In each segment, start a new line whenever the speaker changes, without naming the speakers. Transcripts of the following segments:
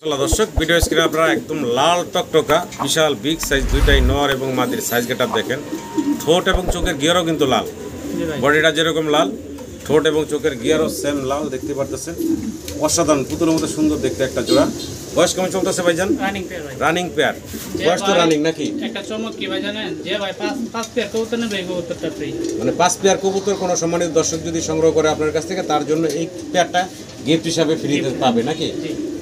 দর্শক ভিডিও স্ক্রিনে আপনারা একদম লাল টকটকা বিশাল বিগ সাইজ দুইটাই নর এবং মাদির সাইজ গেটআপ দেখেন। ঠোঁট এবং চোখের গিয়ারও কিন্তু লাল, বডিটা যেরকম লাল ঠোঁট এবং চোখের গিয়ারও সেম লাল দেখতে পারতেছেন। অসাধারণ পুতুলের মতো সুন্দর দেখতে একটা জোড়া। বয়স কেমন চলতেছে ভাইজান? Running pair. বয়স তো রানিং নাকি?
একটা চমক কি ভাই জানেন, যে ভাই পাঁচ পেয়ার কবুতর নেবে এই কবুতরটা ফ্রি।
মানে 5 পেয়ার কবুতর কোনো সম্মানিত দর্শক যদি সংগ্রহ করে আপনার কাছ থেকে তার জন্য এই পেয়ারটা গিফট হিসাবে ফ্রিতে পাবে নাকি?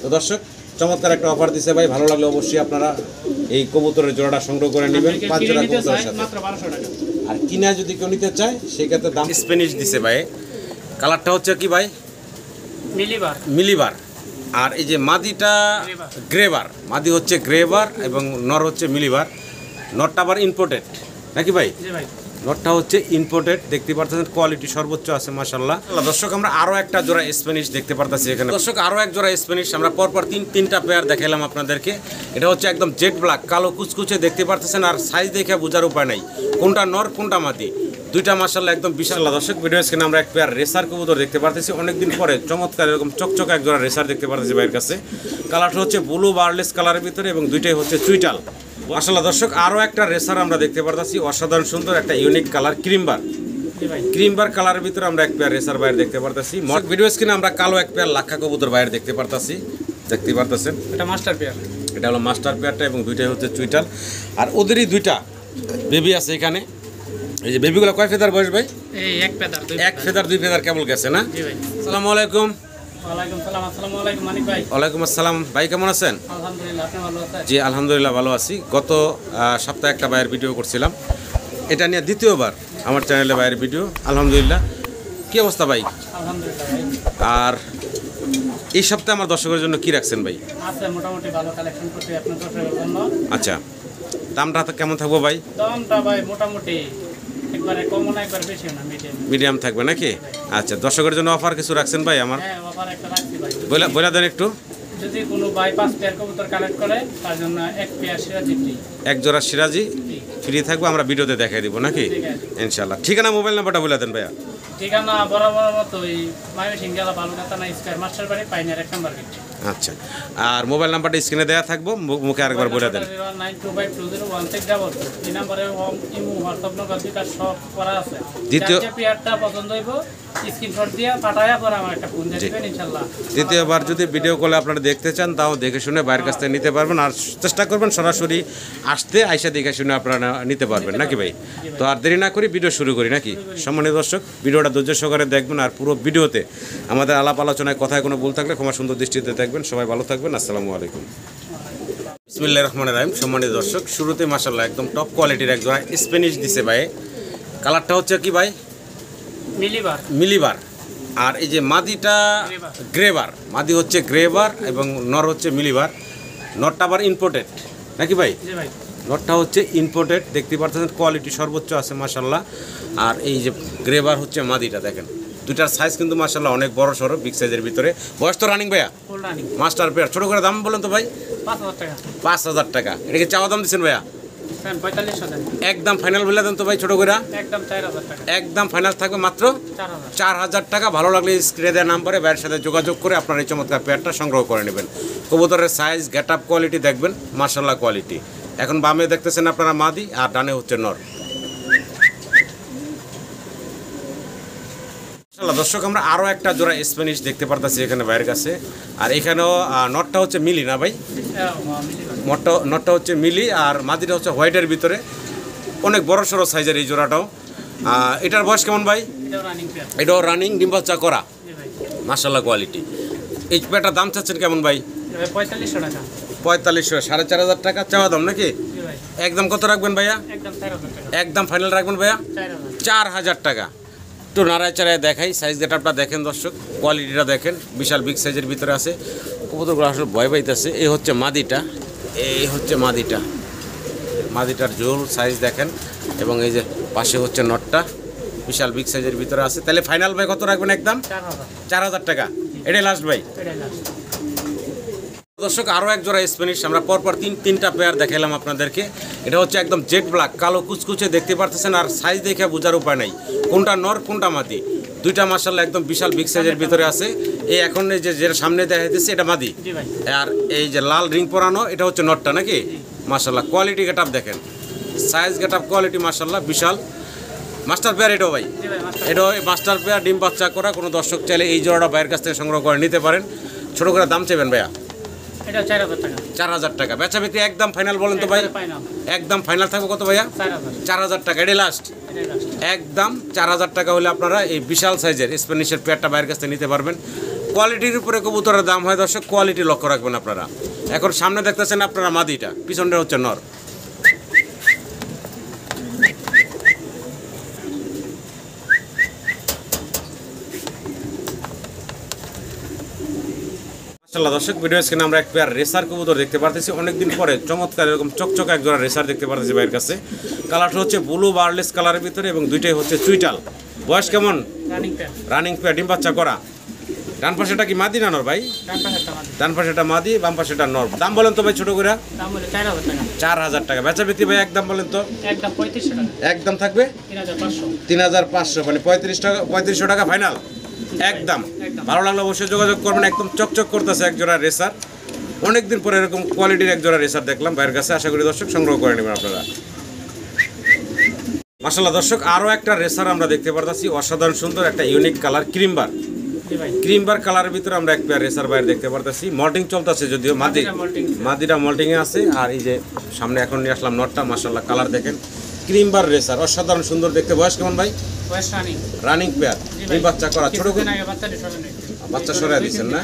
তো দর্শক চমৎকার একটা অফার দিছে ভাই, ভালো লাগলে অবশ্যই আপনারা এই কবুতরের জোড়াটা সংগ্রহ করে নেবেন 5 জোড়া কবুতরের সাথে।
মাত্র 1200 টাকা।
আর কিনা যদি কেউ নিতে চায় সেক্ষেত্রে দাম স্প্যানিশ দিছে ভাই। কালারটা হচ্ছে কি ভাই? মিলিবার। আর এই যে মাদিটা গ্রেবার, মাদি হচ্ছে গ্রেবার এবং নর হচ্ছে মিলিবার। নরটা আবার ইম্পোর্টেড নাকি ভাই?
জি ভাই,
নটটা হচ্ছে ইম্পোর্টেড, দেখতে পারতেছেন কোয়ালিটি সর্বোচ্চ আছে মাশাআল্লাহ। দর্শক আমরা আরো একটা জোড়া স্প্যানিশ দেখতে পারতেছি এখানে। দর্শক আরো এক জোড়া স্প্যানিশ আমরা পরপর তিনটা পেয়ার দেখাইলাম আপনাদেরকে। এটা হচ্ছে একদম জেড ব্ল্যাক, কালো কুচকুচে দেখতে পারতেছেন। আর সাইজ দেখে বোঝার উপায় নাই কোনটা নর কোনটা মাদি, দুইটা মাশাআল্লাহ একদম বিশাল। দর্শক ভিডিও স্ক্রিনে আমরা এক পেয়ার রেসার কবুতর দেখতে পারতেছি অনেকদিন পরে, চমৎকার এরকম চকচক এক জোড়া রেসার দেখতে পারতেছি ভাইয়ের কাছে। কালারটা হচ্ছে ব্লু বার্লেস কালারের ভিতরে এবং দুইটাই হচ্ছে চুইটাল। মাশাআল্লাহ দর্শক আরও একটা রেসার আমরা দেখতে পারতেছি, অসাধারণ সুন্দর একটা ইউনিক কালার ক্রিমবার কালারের ভিতরে আমরা এক পেয়ার রেসার বাইরে দেখতে পারতেছি। ভিডিও স্ক্রিনে আমরা কালো এক পেয়ার লাক্ষা কবুতর বাইরে দেখতে পারতেছি, দেখতে পারতেছেন।
এটা মাস্টার পেয়ার,
এটা হলো মাস্টার পেয়ারটা এবং দুইটাই হচ্ছে চুইটাল। আর ওদেরই দুইটা বেবি আছে এখানে। এই যে বেবিগুলো কয় ফেদার বয়স ভাই?
এই এক ফেদার
দুই ফেদার কেবল গেছে না?
জি ভাই।
আসসালামু আলাইকুম।
আসসালামু আলাইকুম মানিক ভাই।
ওয়ালাইকুম আসসালাম ভাই, কেমন আছেন?
আলহামদুলিল্লাহ, আপনি ভালো আছেন?
জি আলহামদুলিল্লাহ ভালো আছি। গত সপ্তাহে একটা ভাইয়ের ভিডিও করছিলাম, এটা নিয়ে দ্বিতীয়বার আমার চ্যানেলে ভাইয়ের ভিডিও। আলহামদুলিল্লাহ, কি অবস্থা ভাই?
আলহামদুলিল্লাহ ভাই।
আর এই সপ্তাহে আমার দর্শকের জন্য কি রাখছেন ভাই?
আছে মোটামুটি ভালো কালেকশন করতে আপনার দর্শকের জন্য।
আচ্ছা, দামটা কেমন থাকবো ভাই?
দামটা ভাই মোটামুটি একবারে কম না একবার বেশি না,
মিডিয়াম থাকবে নাকি? আচ্ছা, দর্শকের জন্য অফার কিছু রাখছেন ভাই আমার?
হ্যাঁ, অফার একটা রাখছি ভাই।
বলে দেন একটু।
যদি কোনো ভাই 5 পেয়ার কবুতর কালেক্ট করে তার জন্য এক পেয়ার সিরাজি ফ্রি,
এক জোড়া সিরাজি ফ্রি থাকবে, আমরা ভিডিওতে দেখাই দিব নাকি? ইনশাআল্লাহ। ঠিকানা মোবাইল নাম্বারটা বলে দেন ভাইয়া।
ঠিকানা বরাবর মতো ওই মাইমিসিং জেলা বালুকাতা না স্কয়ার মাস্টার বাড়ি পাইনার 1 নম্বর গেট।
আচ্ছা, আর মোবাইল নাম্বারটা স্ক্রিনে দেওয়া থাকবো, মুখে আরেকবার বলে দেন।
92520162 এই নম্বরে ইমো হোয়াটসঅ্যাপ নম্বর দুইটা সব করা আছে।
দ্বিতীয়
পেয়ারটা পছন্দ হইব স্ক্রিনশট দিয়ে পাঠায়া পরে আমার একটা ফোন দিবেন ইনশাআল্লাহ।
দ্বিতীয়বার যদি ভিডিও কলে আপনারা দেখতে চান তাও দেখে শুনে বাইরের কাছ থেকে নিতে পারবেন। আর চেষ্টা করবেন সরাসরি আসতে, আইসা দেখে শুনে আপনারা নিতে পারবেন নাকি ভাই? তো আর দেরি না করি ভিডিও শুরু করি নাকি? সম্মানিত দর্শক ভিডিওটা ধৈর্য সহকারে দেখবেন আর পুরো ভিডিওতে আমাদের আলাপ আলোচনায় কথায় কোনো ভুল থাকলে ক্ষমা সুন্দর দৃষ্টিতে দেখবেন। সবাই ভালো থাকবেন। আসসালামু আলাইকুম। বিসমিল্লাহির রহমানির রহিম। সম্মানিত দর্শক শুরুতে মাশাআল্লাহ একদম টপ কোয়ালিটির এক জোড়া স্প্যানিশ দিছে ভাই। কালারটা হচ্ছে কি ভাই? মিলিবার। আর এই যে মাদিটা গ্রেবার, মাদি হচ্ছে গ্রেবার এবং নর হচ্ছে মিলিবার। নরটা আবার ইম্পোর্টেড নাকি ভাই?
জি ভাই।
নরটা হচ্ছে ইম্পোর্টেড, দেখতে পাচ্ছেন কোয়ালিটি সর্বোচ্চ আছে মাশাআল্লাহ। আর এই যে গ্রেবার হচ্ছে মাদিটা, দেখেন দুইটার সাইজ কিন্তু মাশাআল্লাহ অনেক বড় সড়ো বিগ সাইজের ভিতরে। বয়স তো রানিং ভাইয়া?
Full running.
Master pair. ছোট করে দাম বলেন তো ভাই।
5000 টাকা।
5000 টাকা। এটা কি চাওয়া দাম দিচ্ছেন ভাইয়া?
45,000।
একদম ফাইনাল বলে দেন তো ভাই ছোট করে।
একদম 4000 টাকা।
একদম ফাইনাল থাকবে মাত্র
4000
টাকা। ভালো লাগলে স্ক্রিনে দেওয়া নাম্বারে ভাইয়ের সাথে যোগাযোগ করে আপনার এই চমৎকার পেয়ারটা সংগ্রহ করে নেবেন। কবুতরের সাইজ গেটআপ কোয়ালিটি দেখবেন মাশাআল্লাহ কোয়ালিটি। এখন বামে দেখতেছেন আপনারা মাদি আর ডানে হচ্ছে নর। দর্শক আমরা আরও একটা জোড়া স্প্যানিশ দেখতে পারতেছি এখানে ভাইয়ের কাছে। আর এখানেও নটটা হচ্ছে মিলি না ভাই? নটটা হচ্ছে মিলি আর মাদিটা হচ্ছে হোয়াইটের ভিতরে, অনেক বড় সড়ো সাইজের এই জোড়াটাও। এটার বয়স কেমন ভাই? এটাও রানিং ডিম্বাচ্চা করা মাশাআল্লাহ কোয়ালিটি। এই পেয়ারটার দাম চাচ্ছেন কেমন ভাই?
4500 টাকা।
4500, 4500 টাকা চাওয়া দাম নাকি? একদম কত রাখবেন ভাইয়া?
একদম 4000 টাকা।
একদম ফাইনাল রাখবেন ভাইয়া? 4000 টাকা। একটু নাড়ায় চাড়ায় দেখাই, সাইজ গেটআপটা দেখেন দর্শক, কোয়ালিটিটা দেখেন বিশাল বিগ সাইজের ভিতরে আছে। কবুতরগুলো আসলে ভয় পাইতেছে। এই হচ্ছে মাদিটা, এই হচ্ছে মাদিটার জোল সাইজ দেখেন এবং এই যে পাশে হচ্ছে নটটা বিশাল বিগ সাইজের ভিতরে আছে। তাহলে ফাইনাল ভাই কত রাখবেন? একদম 4000 টাকা। এটাই লাস্ট ভাই? দর্শক আরও এক জোড়া স্প্যানিশ আমরা পরপর তিনটা পেয়ার দেখালাম আপনাদেরকে। এটা হচ্ছে একদম জেড ব্ল্যাক, কালো কুচকুচে দেখতে পারতেছেন। আর সাইজ দেখে বোঝার উপায় নাই কোনটা নর কোনটা মাদি, দুইটা মাশাআল্লাহ একদম বিশাল বিগ সাইজের ভিতরে আছে। এই এখন এই যে যেটা সামনে দেখা যাচ্ছে এটা মাদি,
জি ভাই।
আর এই যে লাল রিং পরানো এটা হচ্ছে নটটা নাকি? মাশাআল্লাহ কোয়ালিটি গেটআপ দেখেন, সাইজ গেটআপ কোয়ালিটি মাশাআল্লাহ বিশাল। মাস্টার পেয়ার এটাও ভাই,
জি ভাই মাস্টার।
এটাও মাস্টার পেয়ার ডিম বাচ্চা করা। কোনো দর্শক চাইলে এই জোড়াটা ভাইয়ের কাছ থেকে সংগ্রহ করে নিতে পারেন। ছোটো করে দাম চাইবেন ভাইয়া?
এটা 4000 টাকা।
4000 টাকা। বেচা বিক্রি একদম ফাইনাল বলেন তো ভাই?
ফাইনাল।
একদম ফাইনাল থাকবে কত ভাইয়া?
4000।
4000 টাকা, এটাই লাস্ট।
এটাই লাস্ট।
একদম 4000 টাকা হলে আপনারা এই বিশাল সাইজের স্প্যানিশের পেয়ারটা বাইরের কাছ থেকে নিতে পারবেন। কোয়ালিটির উপরে কবুতরের দাম হয় দর্শক, কোয়ালিটি লক্ষ্য রাখবেন আপনারা। এখন সামনে দেখতেছেন আপনারা মাদিটা, পিছনটা হচ্ছে নর। মাশাআল্লাহ দর্শক, ভিডিও স্ক্রিনে আমরা এক পেয়ার রেসার কবুতর দেখতে পারতেছি। অনেকদিন পরে চমৎকার এরকম চকচক এক জোড়া রেসার দেখতে পারতেছি ভাইয়ের কাছে। কালারটা হচ্ছে ব্লু বার্লেস কালারের ভিতরে এবং দুইটাই হচ্ছে চুইটাল। বয়স কেমন?
Running pair.
রানিং পেয়ার, ডিম বাচ্চা করা। ডান পাশেটা কি মাদি না নর ভাই?
ডান পাশেরটা মাদি।
ডান পাশেটা মাদি, বাম পাশেটা নর। দাম বলেন তো ভাই ছোট করে?
দাম হলো 4000 টাকা।
4000 টাকা। বেচা বিক্রি ভাই একদম বলেন তো?
একদম 3500 টাকা।
একদম থাকবে
3500।
3500, মানে 3500 টাকা ফাইনাল একদম।
একদম।
ভালো লাগলে অবশ্যই যোগাযোগ করবেন। একদম চকচক করতেছে এক জোড়া রেসার। অনেকদিন পরে এরকম কোয়ালিটির এক জোড়া রেসার দেখলাম ভাইয়ের কাছে। আশা করি দর্শক সংগ্রহ করে নেবেন আপনারা। মাশাআল্লাহ দর্শক, আরও একটা রেসার আমরা দেখতে পারতেছি। অসাধারণ সুন্দর একটা ইউনিক কালার, ক্রিমবার।
জি ভাই।
ক্রিমবার কালারের ভিতরে আমরা এক পেয়ার রেসার বাইরে দেখতে পারতেছি। মল্টিং চলতেছে, যদিও মাদিটা মল্টিংয়ে আছে। আর এই যে সামনে এখন নিয়ে আসলাম নটটা, মাশাআল্লাহ কালার দেখেন। ক্রিমবার রেসার অসাধারণ সুন্দর দেখতে। বয়স কেমন ভাই?
বয়স রানিং।
রানিং পেয়ার, ডিম বাচ্চা করা। ছোট করে
আগে বাচ্চাটি সরে নেই।
বাচ্চা সরাই দিচ্ছেন না?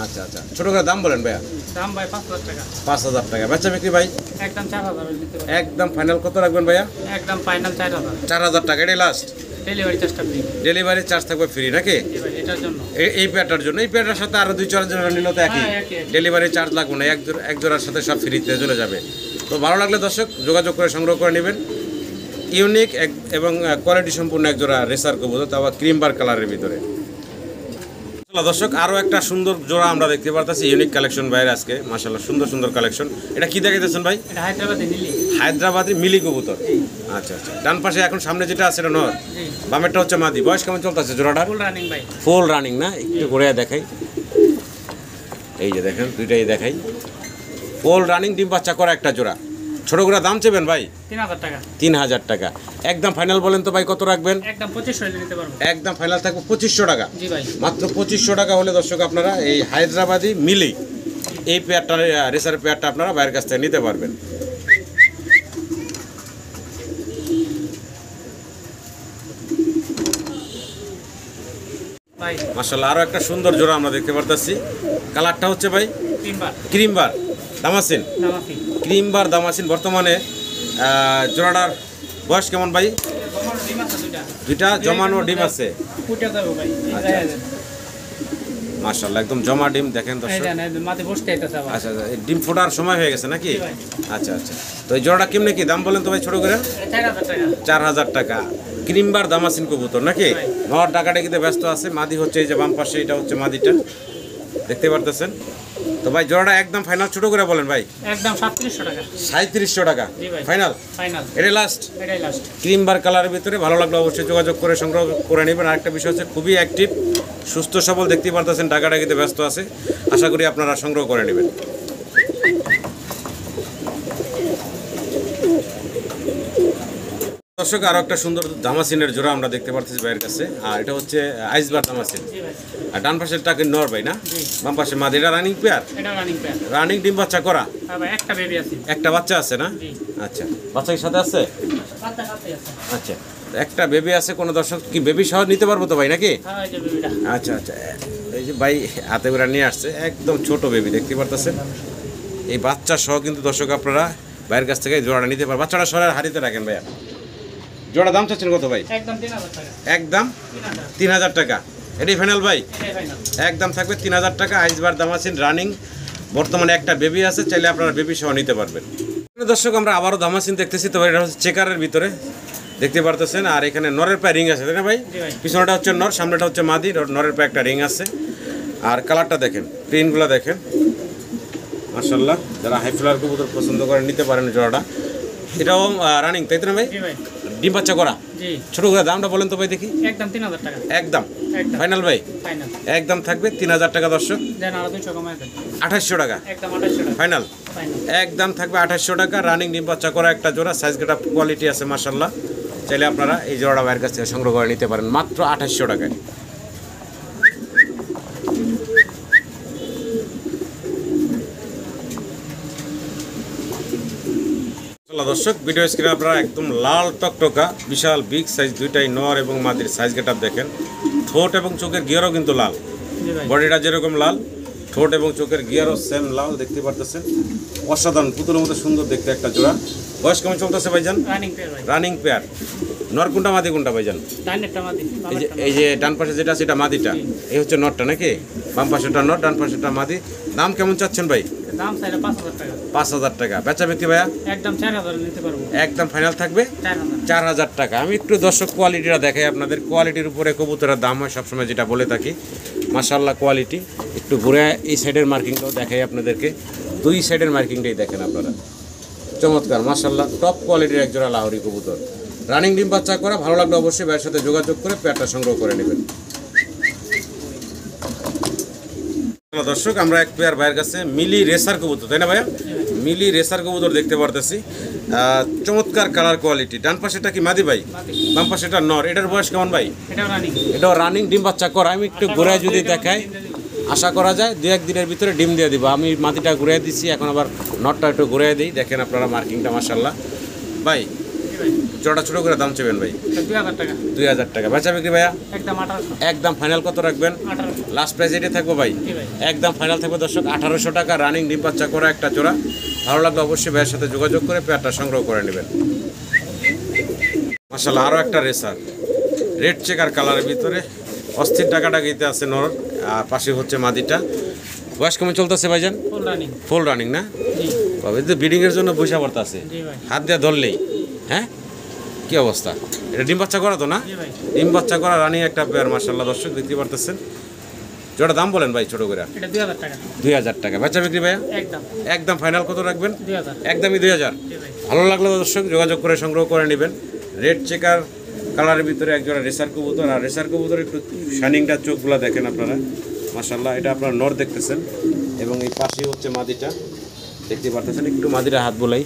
আচ্ছা আচ্ছা। ছোট করে দাম বলেন ভাইয়া?
দাম ভাই 5000 টাকা।
5000 টাকা। বেচা বিক্রি ভাই?
একদম 4000 দিতে পারবেন।
একদম ফাইনাল কত রাখবেন ভাইয়া?
একদম ফাইনাল 4000।
4000 টাকা, এটাই লাস্ট।
ডেলিভারি চার্জটা ফ্রি।
ডেলিভারি চার্জ থাকবে ফ্রি নাকি?
জি ভাই, এটার জন্য।
এই পেয়ারটার জন্য? এই পেয়ারটার সাথে আরো 2-4 জোড়া নিলে তো একই,
হ্যাঁ, একই।
ডেলিভারি চার্জ লাগবে না। এক জোড়ার সাথে সব ফ্রিতে চলে যাবে। তো ভালো লাগলে দর্শক যোগাযোগ করে সংগ্রহ করে নেবেন। ইউনিক এবং কোয়ালিটি সম্পূর্ণ এক জোড়া রেসার কবুতর, তাও ক্রিমবার কালারের ভিতরে। দর্শক, আরও একটা সুন্দর জোড়া আমরা দেখতে পারতেছি। ইউনিক কালেকশন বাইরে আজকে মাশাআল্লাহ, সুন্দর সুন্দর কালেকশন। এটা কি দেখাইতেছেন ভাই?
এটা হায়দ্রাবাদি নীলি।
হায়দ্রাবাদি মিলি কবুতর। আচ্ছা আচ্ছা। ডান পাশে এখন সামনে যেটা আছে এটা নর,
জি।
বামেরটা হচ্ছে মাদি। বয়স কেমন চলতেছে জোড়াটা?
ফুল রানিং ভাই।
ফুল রানিং না? একটু ঘুরে দেখাই। এই যে দেখেন, দুইটাই দেখাই। ফুল রানিং, ডিম বাচ্চা করা একটা জোড়া। ছোট করে দাম চেবেন ভাই?
3000 টাকা।
3000 টাকা। একদম ফাইনাল বলেন তো ভাই, কত রাখবেন?
একদম 2500 নিতে পারবো।
একদম ফাইনাল থাকবে 2500 টাকা।
জি ভাই।
মাত্র 2500 টাকা হলে দর্শক আপনারা এই হায়দ্রাবাদি মিলি এই পেয়ারটা, রেসার পেয়ারটা আপনারা বাইরের কাছ থেকে নিতে পারবেন।
ভাই
মাশাআল্লাহ, আরও একটা সুন্দর জোড়া আমরা দেখতে পারতেছি। কালারটা হচ্ছে ভাই
তিনবার
ক্রিমবার দামাসিন।
দামাফি।
ক্রিমবার দামাসিন। বর্তমানে জোড়াটার বয়স কেমন ভাই?
জমানো ডিম আছে দুইটা।
দুইটা জমানো ডিম আছে।
ফুটে যাবে ভাই।
আচ্ছা, আচ্ছা। মাশাআল্লাহ, একদম জমা ডিম দেখেন
এই
দর্শক।
জানেন মাঝে বসতে আইতাছে আবার।
আচ্ছা আচ্ছা, এই ডিম ফোটার সময় হয়ে গেছে নাকি?
জি ভাই।
আচ্ছা আচ্ছা। তো এই জোড়াটা কেমনে কি দাম বলেন তো ভাই ছোট করে?
4000 টাকা।
4000 টাকা। ক্রিমবার দামাসিন কবুতর নাকি?
ভাই।
নর ডাকাডাকিতে ব্যস্ত আছে। মাদি হচ্ছে এই যে বাম পাশে, এটা হচ্ছে মাদিটা, দেখতে পারতেছেন। তো ভাই জোড়াটা একদম ফাইনাল ছোট করে বলেন ভাই?
একদম 3700 টাকা।
3700 টাকা
জি ভাই।
ফাইনাল।
ফাইনাল।
এটা লাস্ট।
এটাই লাস্ট।
ক্রিমবার কালারের ভিতরে। ভালো লাগলো অবশ্যই যোগাযোগ করে সংগ্রহ করে নেবেন। আরেকটা বিষয় হচ্ছে খুবই অ্যাক্টিভ, সুস্থ সবল, দেখতেই পারতেছেন ডাকাডাকিতে ব্যস্ত আছে। আশা করি আপনারা সংগ্রহ করে নেবেন। দর্শক, আরও একটা সুন্দর দামাসিনের জোড়া আমরা দেখতে পারতেছি ভাইয়ের কাছে। আর এটা হচ্ছে আইসবার দামাসিন।
জি ভাই।
আর ডান পাশেরটাকে নর ভাই না?
জি।
বাম পাশে মাদি। এটা রানিং পেয়ার?
এটা রানিং পেয়ার।
রানিং ডিম বাচ্চা করা।
হ্যাঁ ভাই, একটা বেবি আছে।
একটা বাচ্চা আছে না?
জি।
আচ্ছা, বাচ্চা কি সাথে আছে?
বাচ্চা সাথে আছে।
আচ্ছা, তো একটা বেবি আছে। কোনো দর্শক কি বেবি সহ নিতে পারবো তো ভাই নাকি?
হ্যাঁ, এই যে বেবিটা।
আচ্ছা আচ্ছা। এই যে ভাই হাতে করে নিয়ে আসছে, একদম ছোট বেবি দেখতে পারতেছেন। এই বাচ্চা সহ কিন্তু দর্শক আপনারা ভাইয়ের কাছ থেকে জোড়াটা নিতে পারেন। বাচ্চাটা সরার হারিতে রাখেন ভাইয়া। জোড়া দাম চাচ্ছেন কত ভাই?
একদম 3000 টাকা।
একদম
3000।
3000 টাকা। এটাই ফাইনাল ভাই?
এটাই ফাইনাল।
একদম থাকবে 3000 টাকা। আইসবার দামাসিন রানিং। বর্তমানে একটা বেবি আছে, চাইলে আপনারা বেবি সহ নিতে পারবেন। দর্শক, আমরা আবারও দামাসিন দেখতেছি। তো এটা হচ্ছে চেকারের ভিতরে, দেখতে পারতেছেন। আর এখানে নরের পায়ে রিং আছে, তাই না ভাই?
জি ভাই।
পিছনেটা হচ্ছে নর, সামনেটা হচ্ছে মাদি। নরের পায়ে একটা রিং আছে। আর কালারটা দেখেন, প্রিন্টগুলো দেখেন মাশাআল্লাহ। যারা হাই ফ্লাওয়ার কবুতর পছন্দ করেন নিতে পারেন জোড়াটা। এটাও রানিং, তাই তো না ভাই?
জি ভাই।
ডিম বাচ্চা করা।
জি।
ছোট করে দামটা বলেন তো ভাই দেখি?
একদম 3000 টাকা।
একদম
একদম
ফাইনাল ভাই
ফাইনাল
একদম থাকবে 3000 টাকা দর্শক,
দেন আরো 200 কমায় দেন,
2800 টাকা
একদম 2800 টাকা
ফাইনাল,
ফাইনাল।
একদম থাকবে 2800 টাকা। রানিং ডিম বাচ্চা করা একটা জোড়া, সাইজ গেটা কোয়ালিটি আছে মাশাআল্লাহ। চাইলে আপনারা এই জোড়াটা ভাইয়ের কাছ থেকে সংগ্রহ করে নিতে পারেন মাত্র 2800 টাকায়। দর্শক ভিডিও স্ক্রিনে আপনারা একদম লাল টকটকা বিশাল বিগ সাইজ দুইটাই নর এবং মাদির সাইজ গেটআপ দেখেন। ঠোঁট এবং চোখের গিয়ারও কিন্তু লাল,
জি ভাই
বডিটা যেরকম লাল ঠোঁট এবং চোখের গিয়ারও সেম লাল দেখতে পারতেছেন। অসাধারণ পুতুলের মতো সুন্দর দেখতে একটা জোড়া। বয়স কেমন চলতেছে ভাইজান?
রানিং পেয়ার ভাই,
রানিং পেয়ার। নর কোনটা মাদি কোনটা ভাইজান?
ডান একটা মাদি,
এই যে ডান পাশে যেটা সেটা মাদিটা, এই হচ্ছে নরটা নাকি? বাম পাশেটা নর, ডান পাশেটা মাদি। দাম কেমন চাচ্ছেন ভাই?
দাম চাইলে 5000 টাকা,
5000 টাকা। বেচা বিক্রি ভাইয়া
একদম 4000 নিতে পারবো,
একদম ফাইনাল থাকবে
4000।
4000 টাকা। আমি একটু দর্শক কোয়ালিটিটা দেখাই আপনাদের। কোয়ালিটির উপরে কবুতরের দাম হয় সবসময়, যেটা বলে থাকি। মাশাআল্লাহ কোয়ালিটি। একটু ঘুরে এই সাইডের মার্কিংটাও দেখাই আপনাদেরকে। দুই সাইডের মার্কিংটাই দেখেন আপনারা, চমৎকার মাশাআল্লাহ টপ কোয়ালিটির একজোড়া লাহোরি কবুতর। রানিং ডিম বাচ্চা করা। ভালো লাগলে অবশ্যই ভাইয়ের সাথে যোগাযোগ করে পেয়ারটা সংগ্রহ করে নেবেন। দর্শক আমরা এক পেয়ার ভাইয়ের কাছে মিলি রেসার কবুতর, তাই না ভাইয়া? মিলি রেসার কবুতর দেখতে পারতেছি। চমৎকার কালার কোয়ালিটি। ডান পাশেটা কি মাদি ভাই? বাম পাশেটা নর। এটার বয়স কেমন ভাই?
এটা রানিং,
এটাও রানিং ডিম বাচ্চা করা। আমি একটু ঘুরে যদি দেখাই, আশা করা যায় 2-1 দিনের ভিতরে ডিম দিয়ে দিব। আমি মাটিটা ঘুরিয়ে দিচ্ছি, এখন আবার নটটা একটু ঘুরিয়ে দিই। দেখেন আপনারা মার্কিংটা মাশাআল্লাহ। ভাই জোড়া ছোটো করে দাম চাইবেন ভাই?
2000 টাকা,
2000 টাকা। বেচা বিক্রি ভাইয়া
একদম 1800,
একদম ফাইনাল কত রাখবেন?
1800।
লাস্ট প্রাইস এটাই থাকবো ভাই?
জি ভাই,
একদম ফাইনাল থাকবে দর্শক 1800 টাকা। রানিং ডিম বাচ্চা করা একটা জোড়া। ভালো লাগলে অবশ্যই ভাইয়ের সাথে যোগাযোগ করে পেয়ারটা সংগ্রহ করে নেবেন। মাশাআল্লাহ আরও একটা রেসার, রেড চেকার কালারের ভিতরে অস্থির টাকাটাকিতে আছে নর, আর পাশে হচ্ছে মাদিটা। বয়স কেমন চলতেছে ভাইজান?
ফুল রানিং,
ফুল রানিং না?
জি
তবে তো ব্রিডিংয়ের জন্য বৈশা পড়তে আছে,
জি ভাই,
হাত দিয়ে ধরলেই। হ্যাঁ কি অবস্থা? এটা ডিম বাচ্চা করা তো না?
জি ভাই,
ডিম বাচ্চা করা রানিং একটা পেয়ার মাশাআল্লাহ দর্শক দেখতে পারতেছেন। জোড়া দাম বলেন ভাই ছোটো করে?
এটা 2000 টাকা,
2000 টাকা। বেচা বিক্রি ভাইয়া
একদম
একদম ফাইনাল কত রাখবেন?
2000,
একদমই 2000।
জি ভাই,
ভালো লাগলে দর্শক যোগাযোগ করে সংগ্রহ করে নেবেন। রেড চেকার কালারের ভিতরে একজোড়া রেসার কবুতর। আর রেসার কবুতর একটু শাইনিংটা চোখগুলো দেখেন আপনারা মাশাআল্লাহ। এটা আপনারা নর দেখতেছেন এবং এই পাশেই হচ্ছে মাদিটা দেখতে পারতেছেন। একটু মাদিরা হাত বোলাই।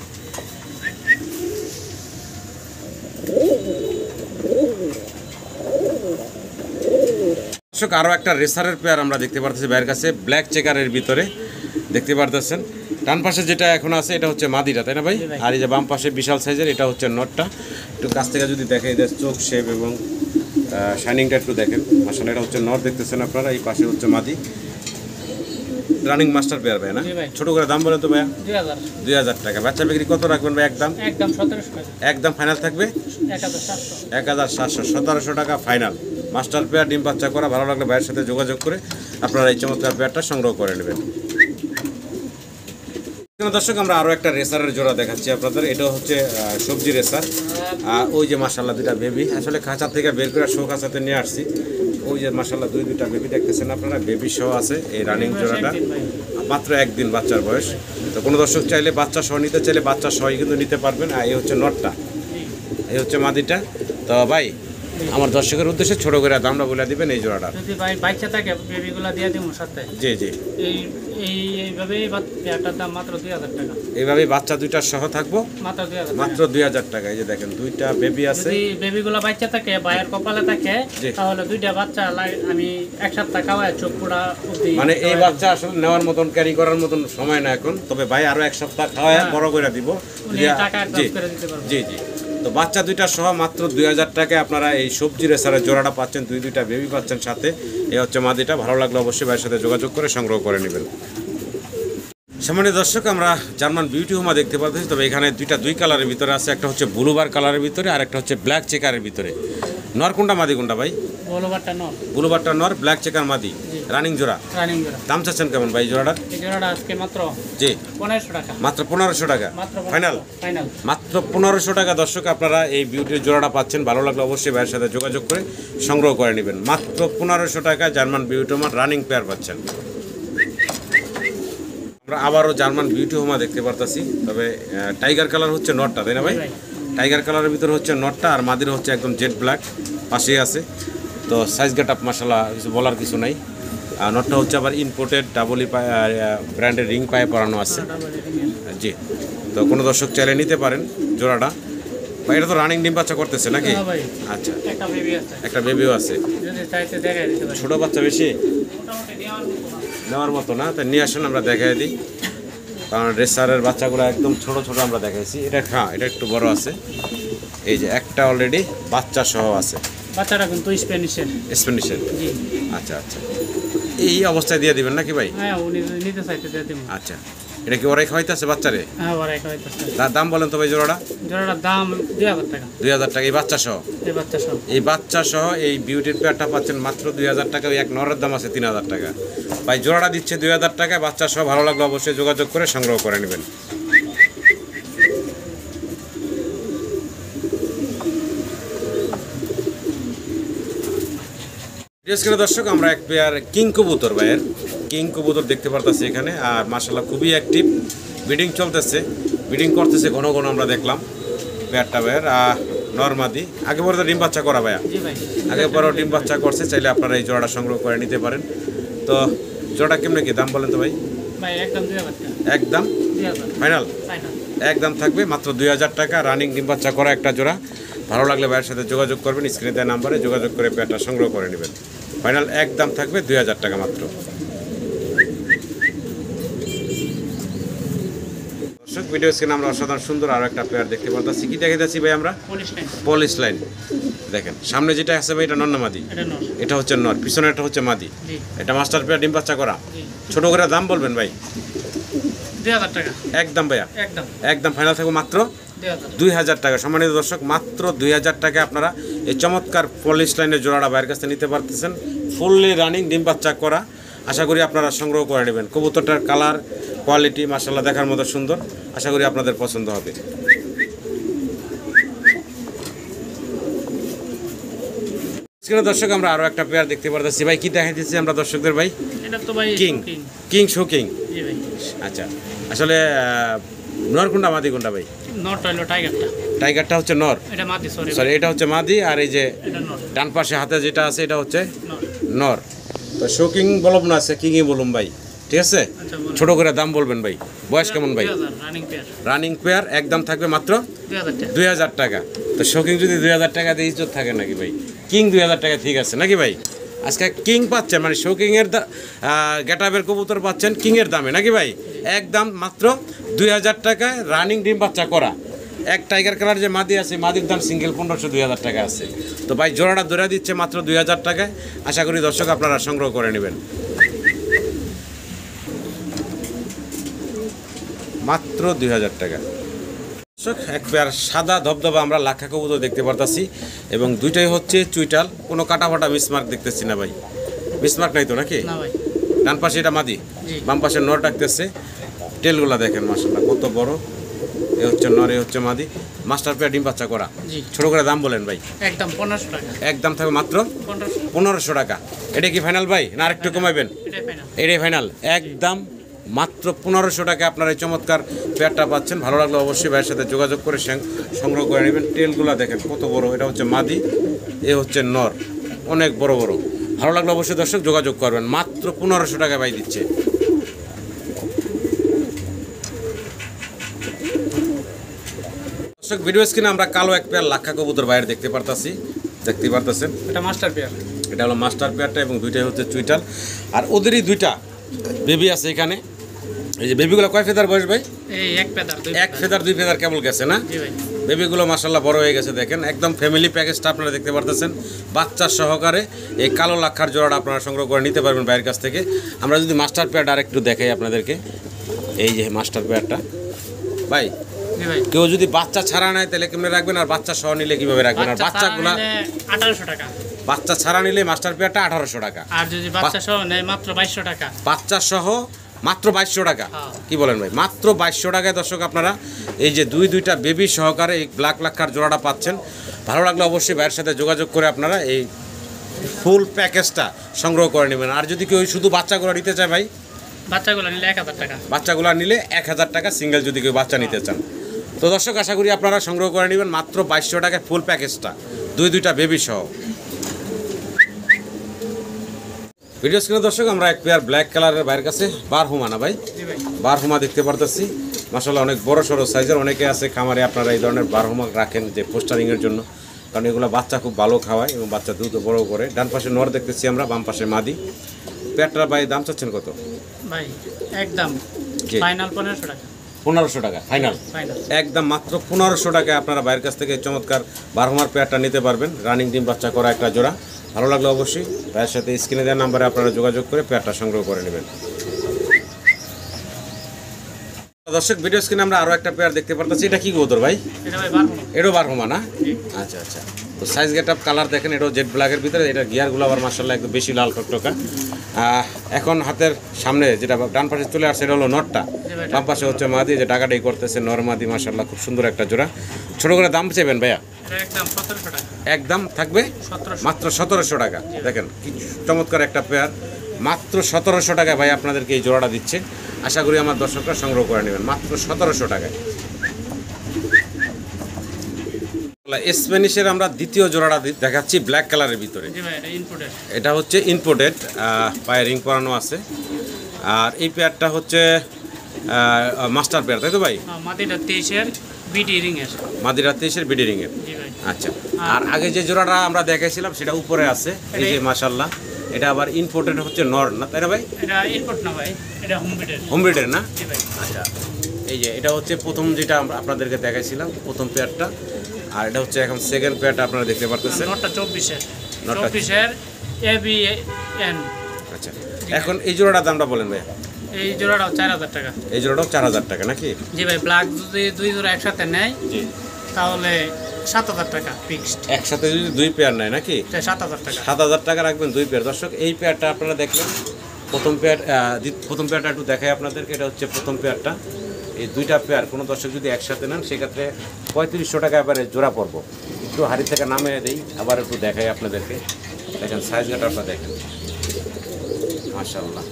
দর্শক আরও একটা রেসারের পেয়ার আমরা দেখতে পারতেছি ভাইয়ের কাছে, ব্ল্যাক চেকারের ভিতরে দেখতে পারতেছেন। ডান পাশে যেটা এখন আছে এটা হচ্ছে মাদিটা, তাই না ভাই? আর এই যে বাম পাশে বিশাল সাইজের এটা হচ্ছে নটটা। একটু কাছ থেকে যদি দেখাই দেয় চোখ শেপ এবং শাইনিংটা একটু দেখেন মাশাআল্লাহ। এটা হচ্ছে নট দেখতেছেন আপনারা, এই পাশে হচ্ছে মাদি। রানিং মাস্টার পেয়ার ভাই না?
জি ভাই,
ছোটো করে দাম বলেন তো ভাইয়া?
2000,
2000 টাকা। বাচ্চা বিক্রি কত রাখবেন ভাই? একদম
একদম 1700 টাকা,
একদম ফাইনাল থাকবে
1700,
1700, 1700 টাকা ফাইনাল। মাস্টার পেয়ার ডিম বাচ্চা করা। ভালো লাগলে ভাইয়ের সাথে যোগাযোগ করে আপনারা এই চমৎকার পেয়ারটা সংগ্রহ করে নেবেন। দর্শক আমরা আরও একটা রেসারের জোড়া দেখাচ্ছি আপনাদের। এটা হচ্ছে সবজি রেসার। ওই যে মাশাআল্লাহ দুইটা বেবি, আসলে খাঁচা থেকে বের করে শো খাঁচাতে নিয়ে আসছি। ওই যে মাশাআল্লাহ দুইটা বেবি দেখতেছেন আপনারা, বেবি সহ আছে এই রানিং জোড়াটা। মাত্র 1 দিন বাচ্চার বয়স। তো কোনো দর্শক চাইলে বাচ্চা সহ নিতে চাইলে বাচ্চা সহই কিন্তু নিতে পারবেন। আর এই হচ্ছে নটটা, এই হচ্ছে মাদিটা। তো ভাই আমার দর্শকের উদ্দেশ্যে ছোট করে দামটা বলে দিবেন এই জোড়াটা।
যদি ভাই বাচ্চা থাকে বেবিগুলো দিয়ে দিব সাথে।
জি জি,
এইভাবেই পেয়ারটার দাম মাত্র 2000 টাকা।
এইভাবেই বাচ্চা দুইটা সহ থাকবো
মাত্র 2000,
মাত্র 2000 টাকা। এই যে দেখেন দুইটা বেবি আছে।
যদি বেবিগুলো বাচ্চা থাকে ভাইয়ের কপালে থাকে তাহলে দুইটা বাচ্চা আমি এক সপ্তাহ খাওয়ায় চোখ পুরা অবধি।
মানে এই বাচ্চা আসলে নেওয়ার মতন ক্যারি করার মতন সময় না এখন, তবে ভাই আরো 1 সপ্তাহ খাওয়ায় বড় করে দিব।
টাকা অ্যাডভান্স করে দিতে পারবো।
জি জি। তো বাচ্চা দুইটা সহ মাত্র 2000 টাকায় আপনারা এই সবজি রেসারের জোড়াটা পাচ্ছেন, দুইটা বেবি পাচ্ছেন সাথে। এই হচ্ছে মাদিটা। ভালো লাগলে অবশ্যই ভাইয়ের সাথে যোগাযোগ করে সংগ্রহ করে নেবেন। সামনে দর্শক আমরা জার্মান বিউটি হোমা দেখতে পাচ্ছি। তবে এখানে দুই কালারের ভিতরে আছে, একটা হচ্ছে ব্লুবার কালারের ভিতরে আর একটা হচ্ছে ব্ল্যাক চেকারের ভিতরে। নর কোনটা মাদি কোনটা ভাই?
ব্লুবারটা নর,
ব্লুবারটা নর, ব্ল্যাক চেকার মাদি, রানিং জোড়া।
রানিং জোড়া।
দাম চাচ্ছেন কেমন ভাই জোড়াটা?
এই জোড়াটা আজকে মাত্র
জি
1500 টাকা,
মাত্র 1500 টাকা ফাইনাল।
ফাইনাল
মাত্র 1500 টাকা দর্শক আপনারা এই বিউটির জোড়াটা পাচ্ছেন। ভালো লাগলে অবশ্যই ভাইয়ের সাথে যোগাযোগ করে সংগ্রহ করে নেবেন। মাত্র 1500 টাকা German beauty Homer running pair পাচ্ছেন। আমরা আবারও জার্মান বিউটি হোমা দেখতে পারতাছি। তবে টাইগার কালার হচ্ছে নটটা, তাই না ভাই? টাইগার কালারের ভিতরে হচ্ছে নটটা, আর মাদির হচ্ছে একদম জেড ব্ল্যাক পাশেই আছে। তো সাইজ গেট আপ মাশাআল্লাহ কিছু বলার কিছু নাই। আর নটটা হচ্ছে আবার ইম্পোর্টেড ডাবলি ব্র্যান্ডের রিং পায়ে পরানো আছে। জি, তো কোনো দর্শক চাইলে নিতে পারেন জোড়াটা। ভাই এটা তো রানিং ডিম বাচ্চা করতেছে নাকি? আচ্ছা, একটা বেবিও আছে। ছোট বাচ্চা বেশি নেওয়ার মতো না, তাই নিয়ে আসেন আমরা দেখাই দিই। কারণ রেসারের বাচ্চাগুলো একদম ছোট ছোট আমরা দেখাইছি। এটা হ্যাঁ, এটা একটু বড় আছে। এই যে একটা অলরেডি বাচ্চা সহ আছে।
বাচ্চাটা কিন্তু স্প্যানিশের।
স্প্যানিশের, জি। আচ্ছা আচ্ছা, এই অবস্থায় দিয়ে দিবেন নাকি ভাই?
হ্যাঁ, উনি নিতে চাইতে দিয়ে দিব।
আচ্ছা, এটা কি ওরাই খাওয়াইতেছে বাচ্চারে?
হ্যাঁ, ওরাই খাওয়াইতেছে।
তার দাম বলেন তো ভাই জোড়াটা?
জোড়াটার দাম 2000 টাকা।
2000 টাকা এই বাচ্চা সহ?
এই বাচ্চা সহ।
এই বাচ্চা সহ এই বিউটির পেয়ারটা পাচ্ছেন মাত্র 2000 টাকা। ওই এক নরের দাম আছে 3000 টাকা। ভাই জোড়াটা দিচ্ছে 2000 টাকায়, বাচ্চা সহ। ভালো লাগলে অবশ্যই যোগাযোগ করে সংগ্রহ করে নেবেন। দর্শক আমরা এক পেয়ার কিং কবুতর, ভাইয়ের কিং কবুতর দেখতে পারতেছি এখানে। আর মাশাআল্লাহ খুবই অ্যাক্টিভ, ব্রিডিং চলতেছে, ব্রিডিং করতেছে ঘন ঘন আমরা দেখলাম পেয়ারটা ভাইয়ের। নরমাদি আগে পরে তো ডিম বাচ্চা করা ভাইয়া? আগে পরেও ডিম বাচ্চা করছে। চাইলে আপনারা এই জোড়াটা সংগ্রহ করে নিতে পারেন। তো জোড়া কেমনে কি দাম বলেন তো ভাই?
একদম 2000 টাকা।
একদম ফাইনাল? একদম থাকবে মাত্র 2000 টাকা। রানিং ডিম বাচ্চা করা একটা জোড়া। ভালো লাগলে ভাইয়ের সাথে যোগাযোগ করবেন, স্ক্রিনে দেওয়া নাম্বারে যোগাযোগ করে পেয়ারটা সংগ্রহ করে নেবেন। ফাইনাল একদম থাকবে 2000 টাকা মাত্র। দর্শক ভিডিও স্ক্রিনে আমরা অসাধারণ সুন্দর আরও একটা পেয়ার দেখতে পাচ্ছি। কি দেখে যাচ্ছি ভাই আমরা? Polish line. দেখেন সামনে যেটা আছে ভাই, এটা নর না মাদি? এটা হচ্ছে নর, পিছনে এটা হচ্ছে মাদি। এটা মাস্টার পেয়ার ডিম বাচ্চা করা। ছোট করে দাম বলবেন ভাই?
2000 টাকা।
একদম ভাইয়া?
একদম
একদম ফাইনাল থাকবে মাত্র 2000 টাকা। সম্মানিত দর্শক, মাত্র 2000 টাকা আপনারা এই চমৎকার পলিশ লাইনের জোড়াটা ভাইয়ের কাছে নিতে পারতেছেন। ফুললি রানিং ডিম বাচ্চা করা। আশা করি আপনারা সংগ্রহ করে নেবেন। কবুতরটার কালার কোয়ালিটি মাশাআল্লাহ দেখার মতো সুন্দর। আশা করি আপনাদের পছন্দ হবে। দর্শক আমরা আরো একটা পেয়ার দেখতে পারতেছি। ভাই কি দেখাইতেছি আমরা দর্শকদের? ভাই
এটা তো ভাই
কিং, কিং শো কিং।
জি ভাই।
আচ্ছা, আসলে নর কোনটা মাদি কোনটা ভাই?
নরটা হলো টাইগারটা।
টাইগারটা হচ্ছে নর?
এটা মাদি।
সরি, এটা হচ্ছে মাদি। আর এই যে
এটা নর।
ডান পাশে হাতে যেটা আছে এটা হচ্ছে
নর।
নর। তো শো কিং বলব না, আছে কিংই বলুন ভাই, ঠিক আছে?
আচ্ছা,
ছোট করে দাম বলবেন ভাই। বয়স কেমন ভাই?
2000 রানিং পেয়ার।
রানিং পেয়ার একদম থাকবে মাত্র
2000 টাকা।
2000 টাকা। তো শো কিং যদি 2000 টাকা দিয়ে ইজ্জত থাকে নাকি ভাই? কিং 2000 টাকা ঠিক আছে নাকি ভাই? আজকে কিং পাচ্ছেন মানে শো কিংয়ের গেটআপের কবুতর পাচ্ছেন কিংয়ের দামে নাকি ভাই? একদম মাত্র 2000 টাকায় রানিং ডিম বাচ্চা করা। এক টাইগার কালার যে মাদি আছে, মাদির দাম সিঙ্গেল 1500 2000 টাকা আছে। তো ভাই জোড়াটা ধরে দিচ্ছে মাত্র 2000 টাকায়। আশা করি দর্শক আপনারা সংগ্রহ করে নেবেন মাত্র 2000 টাকা। দর্শক এক পেয়ার সাদা ধবধবা আমরা লাক্ষা কবুতর দেখতে পারতাছি এবং দুইটাই হচ্ছে চুইটাল। কোনো কাটাফাটা মিসমার্ক দেখতেছি না ভাই? মিসমার্ক নাই তো নাকি?
না ভাই।
ডান পাশে এটা মাদি, বাম পাশে নর ডাকতেছে। টেলগুলা দেখেন মাশাআল্লাহ কত বড়। এ হচ্ছে নর, এ হচ্ছে মাদি। মাস্টার পেয়ার ডিম বাচ্চা করা। ছোট করে দাম বলেন ভাই?
একদম 1500 টাকা।
একদম থাকবে মাত্র 1500 টাকা। এটা কি ফাইনাল ভাই না আরেকটু কমাইবেন? এটাই ফাইনাল। একদম মাত্র 1500 টাকা আপনারা এই চমৎকার পেয়ারটা পাচ্ছেন। ভালো লাগলে অবশ্যই ভাইয়ের সাথে যোগাযোগ করে সংগ্রহ করে নেবেন। টেলগুলা দেখেন কত বড়। এটা হচ্ছে মাদি, এ হচ্ছে নর, অনেক বড় বড়। ভালো লাগলে অবশ্যই দর্শক যোগাযোগ করবেন। মাত্র 1500 টাকা ভাই দিচ্ছে। দর্শক ভিডিও স্ক্রিনে আমরা কালো এক পেয়ার লাক্ষা কবুতর বাইরে দেখতে পারতেছেন।
এটা মাস্টার পেয়ার।
এটা হলো মাস্টার পেয়ারটা এবং দুইটাই হচ্ছে চুইটাল। আর ওদেরই দুইটা বেবি আছে এখানে। এই যে বেবিগুলো কয় ফেদার বয়স ভাই?
এই এক ফেদার
দুই ফেদার কেবল গেছে না?
জি ভাই।
বেবিগুলো মাশাআল্লাহ বড় হয়ে গেছে দেখেন। একদম ফ্যামিলি প্যাকেজটা আপনারা দেখতে পারতেছেন। বাচ্চা সহকারে এই কালো লাক্ষার জোড়াটা আপনারা সংগ্রহ করে নিতে পারবেন বাইরের কাছ থেকে। আমরা যদি মাস্টার পেয়ারটা আরেকটু দেখাই আপনাদেরকে, এই যে মাস্টার পেয়ারটা ভাই, কেউ যদি বাচ্চা ছাড়া নেয় তাহলে কেমনে রাখবেন, আর বাচ্চা সহ নিলে কিভাবে রাখবেন? আর বাচ্চাগুলা
1800 টাকা।
বাচ্চা ছাড়া নিলে মাস্টার পেয়ারটা 1800 টাকা।
আর যদি বাচ্চা সহ নেয় মাত্র 2200 টাকা।
বাচ্চা সহ মাত্র 2200 টাকা। কি বলেন ভাই? মাত্র 2200 টাকায় দর্শক আপনারা এই যে দুইটা বেবি সহকারে এই ব্ল্যাক লাক্ষার জোড়াটা পাচ্ছেন। ভালো লাগলে অবশ্যই ভাইয়ের সাথে যোগাযোগ করে আপনারা এই ফুল প্যাকেজটা সংগ্রহ করে নেবেন। আর যদি কেউ শুধু বাচ্চাগুলো নিতে চায় ভাই,
বাচ্চাগুলো নিলে 1000 টাকা।
বাচ্চাগুলো নিলে 1000 টাকা সিঙ্গেল যদি কেউ বাচ্চা নিতে চান। তো দর্শক আশা করি আপনারা সংগ্রহ করে নেবেন মাত্র 2200 টাকায় ফুল প্যাকেজটা, দুইটা বেবি সহ। ভিডিও স্ক্রিনে দর্শক আমরা এক পেয়ার ব্ল্যাক কালারের বাইরের কাছে বারহুমা না ভাই,
জি ভাই
বারহুমা দেখতে পারতেছি। মাশাআল্লাহ অনেক বড় সড়ো সাইজের। অনেকে আছে খামারে আপনারা এই ধরনের বারহুমা রাখেন যে পোস্টারিংয়ের জন্য, কারণ এগুলো বাচ্চা খুব ভালো খাওয়ায় এবং বাচ্চা দ্রুত বড় করে। ডান পাশে নর দেখতেছি আমরা, বাম পাশে মাদি। পেয়ারটার ভাই দাম চাচ্ছেন কত
ভাই? একদম
জি।
ফাইনাল 1500 টাকা।
1500 টাকা ফাইনাল,
ফাইনাল
একদম মাত্র 1500 টাকায় আপনারা বাইরের কাছ থেকে চমৎকার বারহুমার পেয়ারটা নিতে পারবেন। রানিং ডিম বাচ্চা করা একটা জোড়া। ভালো লাগলে অবশ্যই ভাইয়ের সাথে স্ক্রিনে দেওয়া নাম্বারে আপনারা যোগাযোগ করে পেয়ারটা সংগ্রহ করে নেবেন। দর্শক ভিডিও স্ক্রিনে আমরা আরও একটা পেয়ার দেখতে পারতেছি। এটা কি কবুতর ভাই?
এটা ভাই বারহুমা।
এটাও বারহুমা না?
জি।
আচ্ছা আচ্ছা। তো সাইজ গেট আপ কালার দেখেন, এটাও জেড ব্ল্যাকের ভিতরে। এটা গিয়ারগুলো আবার মার্শাল্লাহ একদম বেশি লাল টকটকা। এখন হাতের সামনে যেটা ডান পাশে চলে আসছে এটা হলো নটটা, বাম পাশে হচ্ছে মাদি যে ডাকাডাই করতেছে। নর মাদি মার্শাল্লাহ খুব সুন্দর একটা জোড়া। ছোট করে দাম চাইবেন ভাইয়া?
এটা একদম 1700 টাকা।
একদম থাকবে
1700
মাত্র 1700 টাকা। দেখেন কি চমৎকার একটা পেয়ার, মাত্র 1700 টাকায় ভাই আপনাদেরকে এই জোড়াটা দিচ্ছে। আশা করি আমার দর্শকরা সংগ্রহ করে নেবেন মাত্র 1700 টাকায়। স্প্যানিশের আমরা দ্বিতীয় জোড়াটা দেখাচ্ছি ব্ল্যাক কালারের ভিতরে।
জি ভাই এটা ইনপুটেড।
এটা হচ্ছে ইম্পোর্টেড, পায়ে রিং পরানো আছে। আর এই পেয়ারটা হচ্ছে মাস্টার পেয়ার, তাই তো ভাই?
মাটিটা 23 এর বিডি রিং এর।
মাদিরা 23-এর বিডি রিং এর।
জি ভাই।
আচ্ছা, আর আগে যে জোড়াটা আমরা দেখাইছিলাম সেটা উপরে আছে, এই যে মাশাআল্লাহ। এটা আবার ইম্পোর্টেড হচ্ছে নর না, তাই না ভাই?
এটা ইনপুট না ভাই, এটা হোম বিডের।
হোম ব্রিডের না?
জি ভাই।
আচ্ছা, এই যে এটা হচ্ছে প্রথম যেটা আমরা আপনাদেরকে দেখাইছিলাম, প্রথম পেয়ারটা। আর এটা হচ্ছে এখন সেকেন্ড পেয়ারটা আপনারা দেখতে পারতেছেন।
নটটা 24 এর।
নটটা
24 এর এবিএন।
আচ্ছা, এখন এই জোড়াটার দামটা বলেন ভাই।
এই জোড়াটাও 4000 টাকা।
এই জোড়াটাও 4000 টাকা নাকি?
জি ভাই, ব্ল্যাক যদি দুই জোড়া একসাথে নেয় তাহলে 7000 টাকা ফিক্সড।
একসাথে যদি দুই পেয়ার নেয় নাকি?
7000 টাকা।
7000 টাকা রাখবেন দুই পেয়ার। দর্শক এই পেয়ারটা আপনারা দেখলেন। প্রথম পেয়ারটা একটু দেখাই আপনাদেরকে। এটা হচ্ছে প্রথম পেয়ারটা। এই দুইটা পেয়ার কোনো দর্শক যদি একসাথে নেন সেক্ষেত্রে 3500 টাকা এবারে জোড়া পড়বো। একটু হাড়ি থেকে নামিয়ে দেই, আবার একটু দেখাই আপনাদেরকে। দেখেন সাইজ গাটা আপনারা দেখেন, মাশাআল্লাহ।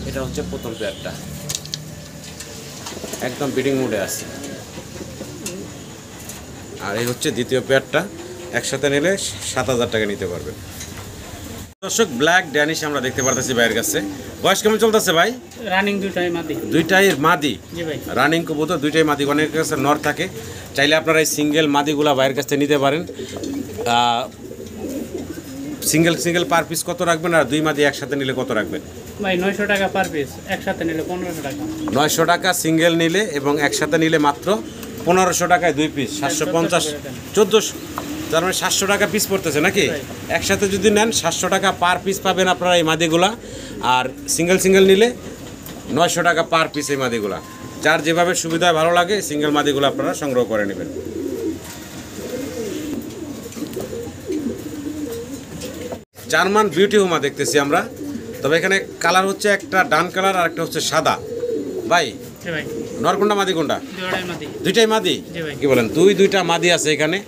এটা হচ্ছে প্রথম পেয়ারটা, একদম বিডিং মুডে আছে। আর এই হচ্ছে দ্বিতীয় পেয়ারটা। একসাথে নিলে 7000 টাকা নিতে পারবেন। দর্শক ব্ল্যাক ড্যানিশ আমরা দেখতে পারতেছি ভাইয়ের কাছে। বয়স কেমন চলতেছে ভাই?
রানিং দুটাই মাদি।
দুইটাই মাদি?
জি ভাই।
রানিং কবুতর দুইটাই মাদি। অনেকের কাছে নর থাকে, চাইলে আপনারা এই সিঙ্গেল মাদিগুলা ভাইয়ের কাছে নিতে পারেন। সিঙ্গেল পার পিস কত রাখবেন, আর দুই মাদি একসাথে নিলে কত রাখবেন?
ভাই 900 টাকা পার পিস, একসাথে নিলে 1500 টাকা।
900 টাকা সিঙ্গেল নিলে, এবং একসাথে নিলে মাত্র 1500 টাকায় দুই পিস। 750 1400, তার মানে 700 টাকা পিস পড়তেছে নাকি? একসাথে যদি নেন 700 টাকা পার পিস পাবেন আপনারা এই মাদিগুলা। আর সিঙ্গেল নিলে 900 টাকা পার পিস এই মাদিগুলা। যার যেভাবে সুবিধা ভালো লাগে সিঙ্গেল মাদিগুলো আপনারা সংগ্রহ করে নেবেন। জার্মান বিউটি হুমা দেখতেছি আমরা। তবে এখানে কালার হচ্ছে একটা ডান কালার আর একটা হচ্ছে সাদা। ভাই
জি ভাই।
নর কোনটা মাদি কোনটা?
দুটাই মাদি।
দুইটাই মাদি?
জি ভাই।
কি বলেন, দুইটা মাদি আছে এখানে।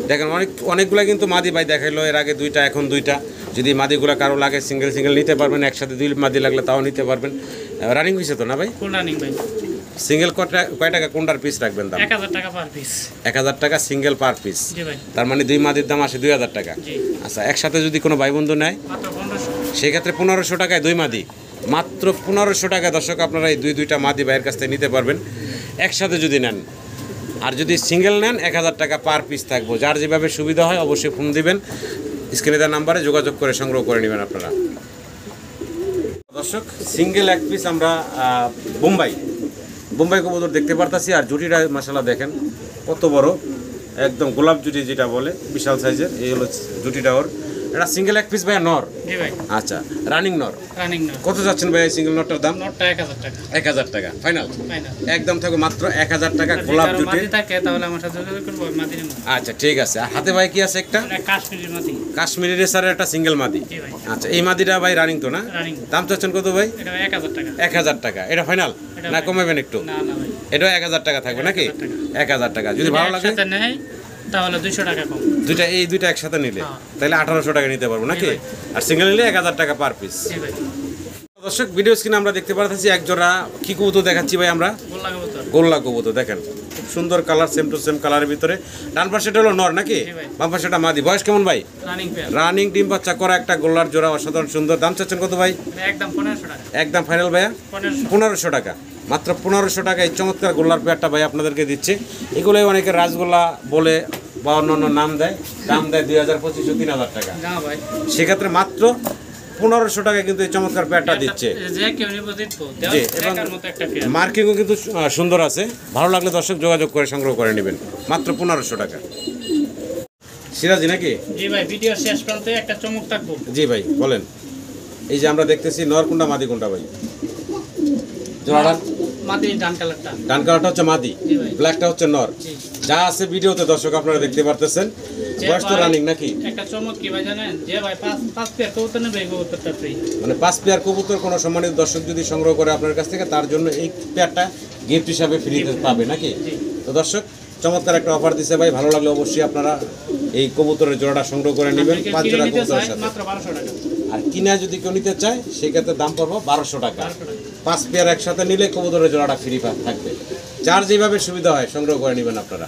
দেখেন অনেকগুলা কিন্তু মাদি ভাই দেখাইলো এর আগে, দুইটা এখন দুইটা। যদি মাদিগুলা কারো লাগে সিঙ্গেল নিতে পারবেন, একসাথে দুই মাদি লাগলে তাও নিতে পারবেন। রানিং হয়েছে তো না ভাই?
ফুল রানিং ভাই।
সিঙ্গেল কয় টাকা কোনটার পিস রাখবেন দাম?
1000 টাকা পার পিস।
1000 টাকা সিঙ্গেল পার পিস।
জি ভাই।
তার মানে দুই মাদির দাম আসে 2000 টাকা।
জি।
আচ্ছা, একসাথে যদি কোনো ভাই বন্ধু নেয়
মাত্র 1500।
সেক্ষেত্রে 1500 টাকায় দুই মাদি। মাত্র 1500 টাকায় দর্শক আপনারা এই দুইটা মাদি ভাইয়ের কাছ থেকে নিতে পারবেন একসাথে যদি নেন। আর যদি সিঙ্গেল নেন 1000 টাকা পার পিস থাকবো। যার যেভাবে সুবিধা হয় অবশ্যই ফোন দিবেন, স্ক্রিনে দেওয়া নাম্বারে যোগাযোগ করে সংগ্রহ করে নেবেন আপনারা। দর্শক সিঙ্গেল এক পিস আমরা বোম্বাই কবুতর দেখতে পারতাছি। আর জুটিটা মাশাআল্লাহ দেখেন কত বড়, একদম গোলাপ জুটি যেটা বলে, বিশাল সাইজের। এই হলো জুটিটা ওর। এটা সিঙ্গেল এক পিস ভাইয়া নর?
জি ভাই।
আচ্ছা, রানিং নর।
রানিং না।
কত যাচ্ছেন ভাই সিঙ্গেল নরটার দাম?
নটটা 1000 টাকা।
1000 টাকা ফাইনাল?
ফাইনাল।
একদম থাকবে মাত্র 1000 টাকা গোলাপ জুটি।
মাদি থাকে তাহলে আমার সাথে যোগাযোগ করব, মাদি নেব।
আচ্ছা ঠিক আছে। আর হাতে ভাই কি আছে? একটা
এটা কাশ্মীরি মাদি।
কাশ্মীরি রেসারের একটা সিঙ্গেল মাদি।
জি ভাই।
আচ্ছা, এই মাদিটা ভাই রানিং তো না?
রানিং।
দাম চাচ্ছেন কত ভাই?
এটা 1000 টাকা।
1000 টাকা। এটা ফাইনাল না কমাবেন একটু?
না না ভাই,
এটা 1000 টাকা থাকবে নাকি?
1000
1000 টাকা। যদি ভালো লাগে
একসাথে নেয় তাহলে 200 টাকা কম।
দুইটা একসাথে নিলে
হ্যাঁ।
তাহলে 1800 টাকা নিতে পারবো নাকি?
জি ভাই।
আর সিঙ্গেল নিলে 1000 টাকা পার পিস।
জি ভাই।
দর্শক ভিডিও স্ক্রিনে আমরা দেখতে পাচ্ছি এক জোড়া কি কবুতর দেখাচ্ছি ভাই আমরা,
গোল্লা কবুতর।
গোল্লা কবুতর দেখেন খুব সুন্দর কালার, সেম টু সেম কালারের ভিতরে। ডান পাশেটা হলো নর নাকি,
জি ভাই।
বাম পাশেটা মাদি। বয়স কেমন ভাই?
Running pair.
রানিং ডিম বাচ্চা করা একটা গোল্লার জোড়া, অসাধারণ সুন্দর। দাম চাচ্ছেন কত ভাই?
একদম 1500 টাকা।
একদম ফাইনাল ভাইয়া
1500।
1500 টাকা, মাত্র 1500 টাকা এই চমৎকার গোল্লার পেয়ারটা ভাই আপনাদেরকে দিচ্ছে। এগুলোই অনেকে রাজগোল্লা বলে বা অন্য নাম দেয়, দাম দেয় 2000, 2500, 3000 টাকা।
না ভাই,
সেক্ষেত্রে মাত্র 1500 টাকায় কিন্তু এই চমৎকার পেয়ারটা দিচ্ছে।
যে কেউ নিব দিতবো।
জি, এবং
দেখার মতো একটা পেয়ার।
মার্কিংও কিন্তু সুন্দর আছে। ভালো লাগলে দর্শক যোগাযোগ করে সংগ্রহ করে নেবেন, মাত্র 1500 টাকা। সিরাজি নাকি?
জি ভাই, ভিডিও শেষ প্রান্তে একটা চমক থাকবো।
জি ভাই বলেন। এই যে আমরা দেখতেছি নর কোনটা মাদি কোনটা ভাই? জোড়াটা
মাদি ডান কালারটা।
ডান কালারটা হচ্ছে মাদি,
জি ভাই।
ব্ল্যাকটা হচ্ছে নর।
জি।
যা আছে ভিডিওতে দর্শক আপনারা দেখতে পারতেছেন।
যে
বয়স তো
ভাই
রানিং নাকি?
একটা চমক কি ভাই জানেন, যে ভাই পাঁচ পেয়ার কবুতর নেবে এই কবুতরটা ফ্রি।
মানে 5 পেয়ার কবুতর কোনো সম্মানিত দর্শক যদি সংগ্রহ করে আপনার কাছ থেকে, তার জন্য এই পেয়ারটা গিফট হিসাবে ফ্রিতে পাবে নাকি?
জি।
তো দর্শক চমৎকার একটা অফার দিছে ভাই, ভালো লাগলে অবশ্যই আপনারা এই কবুতরের জোড়াটা সংগ্রহ করে নেবেন। 5 জোড়া কবুতরের সাথে।
মাত্র 1200 টাকা।
আর কিনা যদি কেউ নিতে চায় সেক্ষেত্রে দাম পড়বে 1200 টাকা।
1200 টাকা।
5 পেয়ার একসাথে নিলে কবুতরের জোড়াটা ফ্রি থাকবে। যার যেভাবে সুবিধা হয় সংগ্রহ করে নেবেন আপনারা।